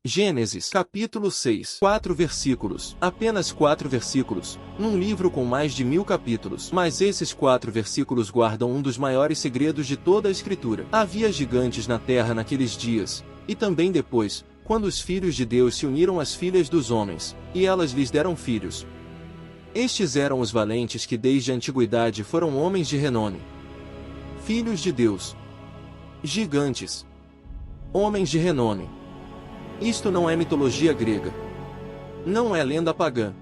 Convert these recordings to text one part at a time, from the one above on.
Gênesis, capítulo 6, 4 versículos. Apenas 4 versículos, num livro com mais de 1000 capítulos. Mas esses 4 versículos guardam um dos maiores segredos de toda a Escritura. Havia gigantes na terra naqueles dias, e também depois, quando os filhos de Deus se uniram às filhas dos homens, e elas lhes deram filhos. Estes eram os valentes que desde a antiguidade foram homens de renome. Filhos de Deus. Gigantes. Homens de renome. Isto não é mitologia grega. Não é lenda pagã.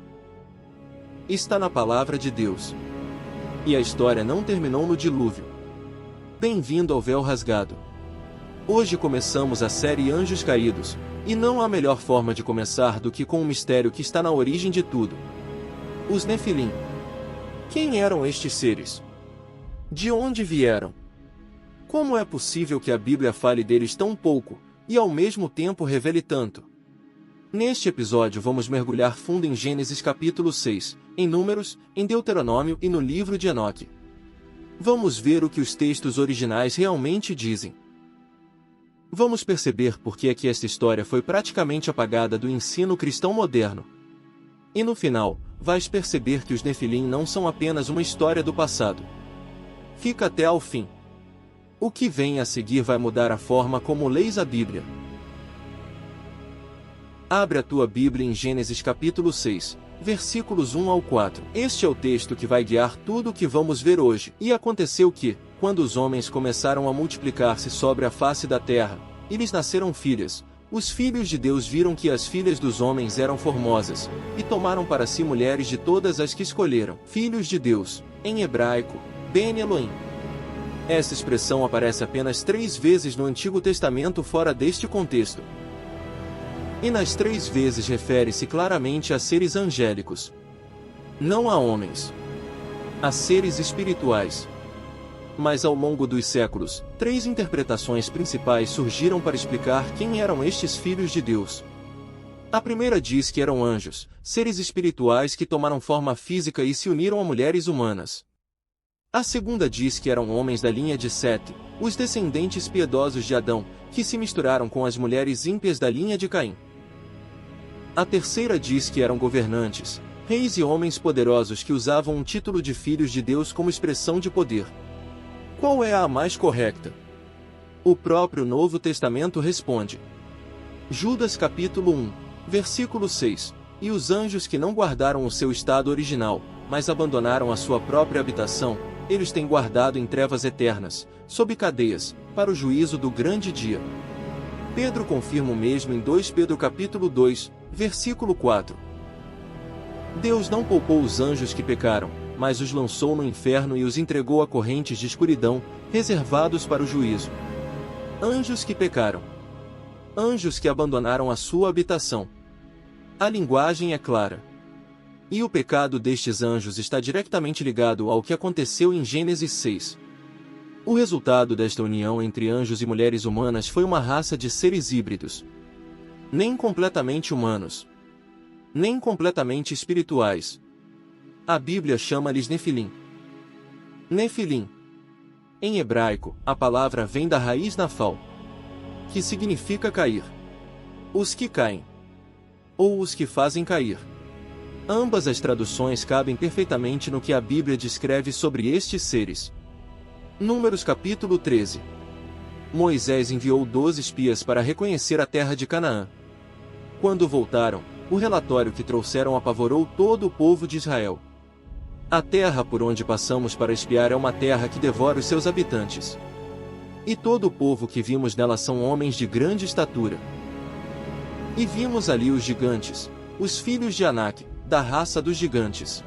Está na palavra de Deus. E a história não terminou no dilúvio. Bem-vindo ao Véu Rasgado. Hoje começamos a série Anjos Caídos, e não há melhor forma de começar do que com o mistério que está na origem de tudo. Os Nefilim. Quem eram estes seres? De onde vieram? Como é possível que a Bíblia fale deles tão pouco, e ao mesmo tempo revele tanto? Neste episódio vamos mergulhar fundo em Gênesis capítulo 6, em Números, em Deuteronômio e no livro de Enoque. Vamos ver o que os textos originais realmente dizem. Vamos perceber por que é que esta história foi praticamente apagada do ensino cristão moderno. E no final, vais perceber que os Nefilim não são apenas uma história do passado. Fica até ao fim. O que vem a seguir vai mudar a forma como leis a Bíblia. Abre a tua Bíblia em Gênesis capítulo 6, versículos 1 ao 4. Este é o texto que vai guiar tudo o que vamos ver hoje. E aconteceu que, quando os homens começaram a multiplicar-se sobre a face da terra, e lhes nasceram filhas, os filhos de Deus viram que as filhas dos homens eram formosas, e tomaram para si mulheres de todas as que escolheram. Filhos de Deus, em hebraico, Ben Elohim. Essa expressão aparece apenas 3 vezes no Antigo Testamento fora deste contexto. E nas 3 vezes refere-se claramente a seres angélicos. Não a homens. A seres espirituais. Mas ao longo dos séculos, 3 interpretações principais surgiram para explicar quem eram estes filhos de Deus. A primeira diz que eram anjos, seres espirituais que tomaram forma física e se uniram a mulheres humanas. A segunda diz que eram homens da linha de Sete, os descendentes piedosos de Adão, que se misturaram com as mulheres ímpias da linha de Caim. A terceira diz que eram governantes, reis e homens poderosos que usavam um título de filhos de Deus como expressão de poder. Qual é a mais correta? O próprio Novo Testamento responde. Judas capítulo 1, versículo 6. E os anjos que não guardaram o seu estado original, mas abandonaram a sua própria habitação, eles têm guardado em trevas eternas, sob cadeias, para o juízo do grande dia. Pedro confirma o mesmo em 2 Pedro capítulo 2, versículo 4. Deus não poupou os anjos que pecaram, mas os lançou no inferno e os entregou a correntes de escuridão, reservados para o juízo. Anjos que pecaram. Anjos que abandonaram a sua habitação. A linguagem é clara. E o pecado destes anjos está diretamente ligado ao que aconteceu em Gênesis 6. O resultado desta união entre anjos e mulheres humanas foi uma raça de seres híbridos. Nem completamente humanos. Nem completamente espirituais. A Bíblia chama-lhes Nefilim. Nefilim. Em hebraico, a palavra vem da raiz nafal, que significa cair. Os que caem. Ou os que fazem cair. Ambas as traduções cabem perfeitamente no que a Bíblia descreve sobre estes seres. Números capítulo 13. Moisés enviou 12 espias para reconhecer a terra de Canaã. Quando voltaram, o relatório que trouxeram apavorou todo o povo de Israel. A terra por onde passamos para espiar é uma terra que devora os seus habitantes. E todo o povo que vimos nela são homens de grande estatura. E vimos ali os gigantes, os filhos de Anak, da raça dos gigantes.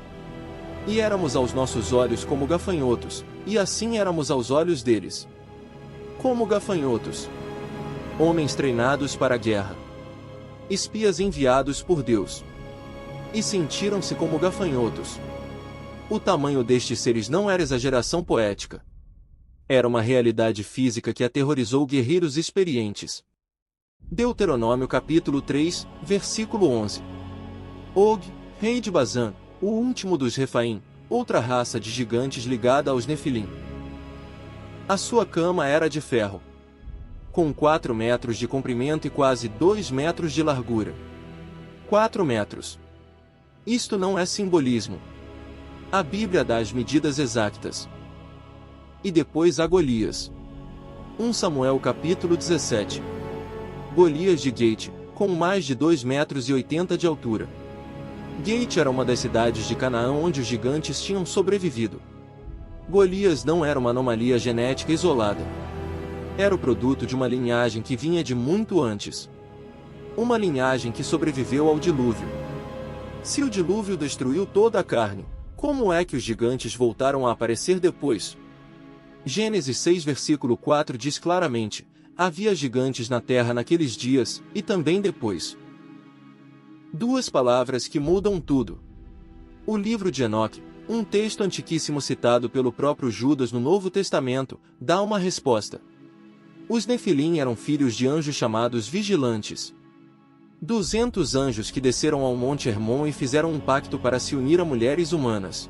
E éramos aos nossos olhos como gafanhotos, e assim éramos aos olhos deles. Como gafanhotos. Homens treinados para a guerra. Espias enviados por Deus. E sentiram-se como gafanhotos. O tamanho destes seres não era exageração poética. Era uma realidade física que aterrorizou guerreiros experientes. Deuteronômio capítulo 3, versículo 11. Og, rei de Bazã, o último dos Refaim, outra raça de gigantes ligada aos Nefilim. A sua cama era de ferro. com 4 metros de comprimento e quase 2 metros de largura. 4 metros. Isto não é simbolismo. A Bíblia dá as medidas exatas. E depois há Golias. 1 Samuel capítulo 17. Golias de Gate, com mais de 2,80 metros de altura. Gate era uma das cidades de Canaã onde os gigantes tinham sobrevivido. Golias não era uma anomalia genética isolada. Era o produto de uma linhagem que vinha de muito antes. Uma linhagem que sobreviveu ao dilúvio. Se o dilúvio destruiu toda a carne, como é que os gigantes voltaram a aparecer depois? Gênesis 6 versículo 4 diz claramente: havia gigantes na terra naqueles dias, e também depois. Duas palavras que mudam tudo. O livro de Enoque, um texto antiquíssimo citado pelo próprio Judas no Novo Testamento, dá uma resposta. Os Nefilim eram filhos de anjos chamados vigilantes. 200 anjos que desceram ao Monte Hermon e fizeram um pacto para se unir a mulheres humanas.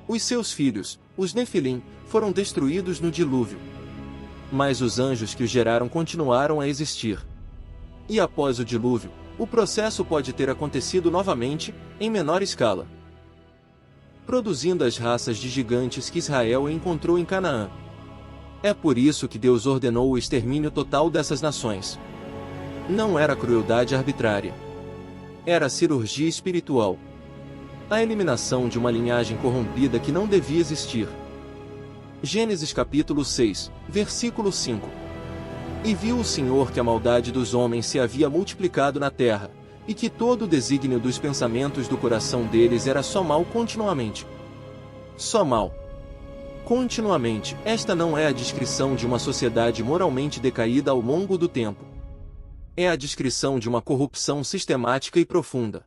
Os seus filhos, os Nefilim, foram destruídos no dilúvio. Mas os anjos que os geraram continuaram a existir. E após o dilúvio, o processo pode ter acontecido novamente, em menor escala, produzindo as raças de gigantes que Israel encontrou em Canaã. É por isso que Deus ordenou o extermínio total dessas nações. Não era crueldade arbitrária. Era cirurgia espiritual. A eliminação de uma linhagem corrompida que não devia existir. Gênesis capítulo 6, versículo 5. E viu o Senhor que a maldade dos homens se havia multiplicado na terra, e que todo o desígnio dos pensamentos do coração deles era só mal continuamente. Só mal. Continuamente. Esta não é a descrição de uma sociedade moralmente decaída ao longo do tempo. É a descrição de uma corrupção sistemática e profunda.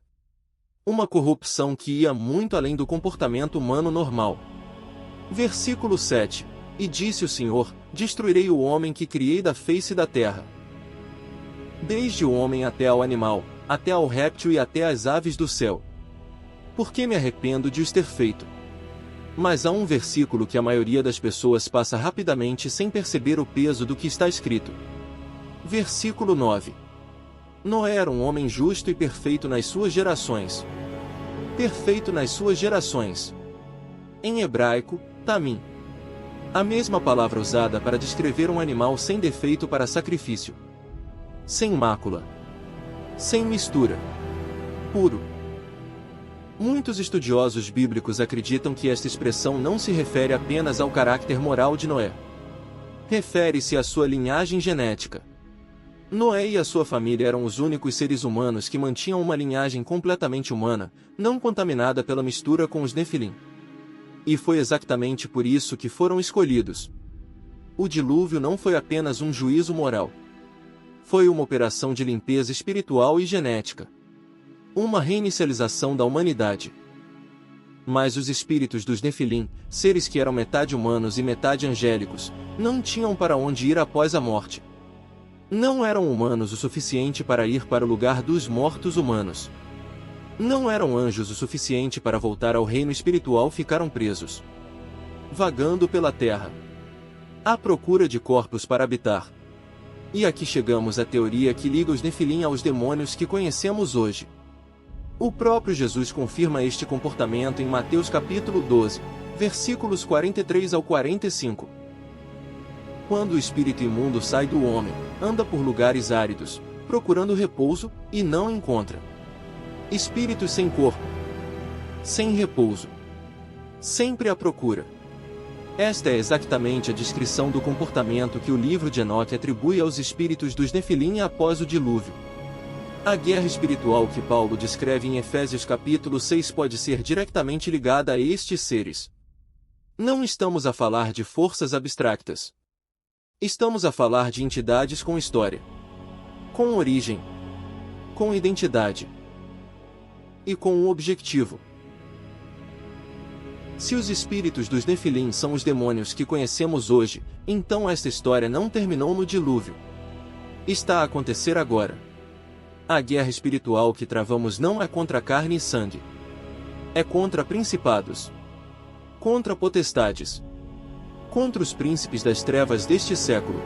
Uma corrupção que ia muito além do comportamento humano normal. Versículo 7. E disse o Senhor: destruirei o homem que criei da face da terra. Desde o homem até ao animal, até ao réptil e até às aves do céu. Porque me arrependo de os ter feito. Mas há um versículo que a maioria das pessoas passa rapidamente sem perceber o peso do que está escrito. Versículo 9. Noé era um homem justo e perfeito nas suas gerações. Perfeito nas suas gerações. Em hebraico, tamim. A mesma palavra usada para descrever um animal sem defeito para sacrifício. Sem mácula. Sem mistura. Puro. Muitos estudiosos bíblicos acreditam que esta expressão não se refere apenas ao caráter moral de Noé. Refere-se à sua linhagem genética. Noé e a sua família eram os únicos seres humanos que mantinham uma linhagem completamente humana, não contaminada pela mistura com os Nefilim. E foi exatamente por isso que foram escolhidos. O dilúvio não foi apenas um juízo moral. Foi uma operação de limpeza espiritual e genética. Uma reinicialização da humanidade. Mas os espíritos dos Nefilim, seres que eram metade humanos e metade angélicos, não tinham para onde ir após a morte. Não eram humanos o suficiente para ir para o lugar dos mortos humanos. Não eram anjos o suficiente para voltar ao reino espiritual, ficaram presos, vagando pela terra, à procura de corpos para habitar. E aqui chegamos à teoria que liga os Nefilim aos demônios que conhecemos hoje. O próprio Jesus confirma este comportamento em Mateus capítulo 12, versículos 43 ao 45. Quando o espírito imundo sai do homem, anda por lugares áridos, procurando repouso, e não encontra. Espíritos sem corpo, sem repouso, sempre à procura. Esta é exatamente a descrição do comportamento que o livro de Enoque atribui aos espíritos dos Nefilim após o dilúvio. A guerra espiritual que Paulo descreve em Efésios capítulo 6 pode ser diretamente ligada a estes seres. Não estamos a falar de forças abstractas. Estamos a falar de entidades com história, com origem, com identidade e com um objetivo. Se os espíritos dos Nefilim são os demônios que conhecemos hoje, então esta história não terminou no dilúvio. Está a acontecer agora. A guerra espiritual que travamos não é contra carne e sangue. É contra principados, contra potestades, contra os príncipes das trevas deste século,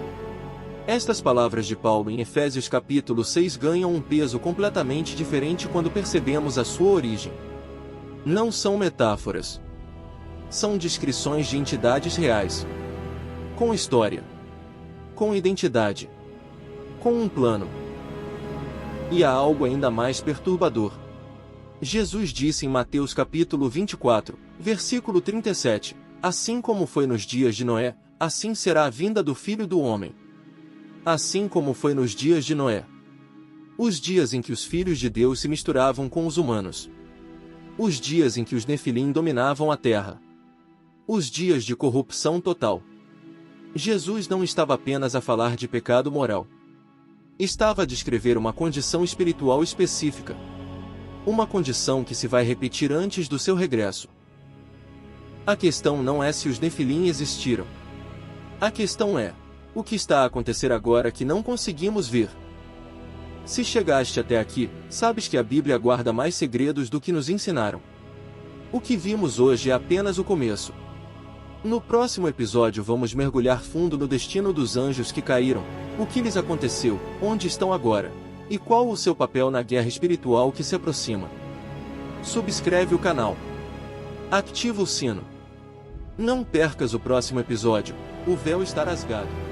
Estas palavras de Paulo em Efésios capítulo 6 ganham um peso completamente diferente quando percebemos a sua origem. Não são metáforas. São descrições de entidades reais. Com história. Com identidade. Com um plano. E há algo ainda mais perturbador. Jesus disse em Mateus capítulo 24, versículo 37, assim como foi nos dias de Noé, assim será a vinda do Filho do Homem. Assim como foi nos dias de Noé. Os dias em que os filhos de Deus se misturavam com os humanos. Os dias em que os Nefilim dominavam a terra. Os dias de corrupção total. Jesus não estava apenas a falar de pecado moral. Estava a descrever uma condição espiritual específica. Uma condição que se vai repetir antes do seu regresso. A questão não é se os Nefilim existiram. A questão é, o que está a acontecer agora que não conseguimos ver? Se chegaste até aqui, sabes que a Bíblia guarda mais segredos do que nos ensinaram. O que vimos hoje é apenas o começo. No próximo episódio vamos mergulhar fundo no destino dos anjos que caíram, o que lhes aconteceu, onde estão agora, e qual o seu papel na guerra espiritual que se aproxima. Subscreve o canal. Ativa o sino. Não percas o próximo episódio, o véu está rasgado.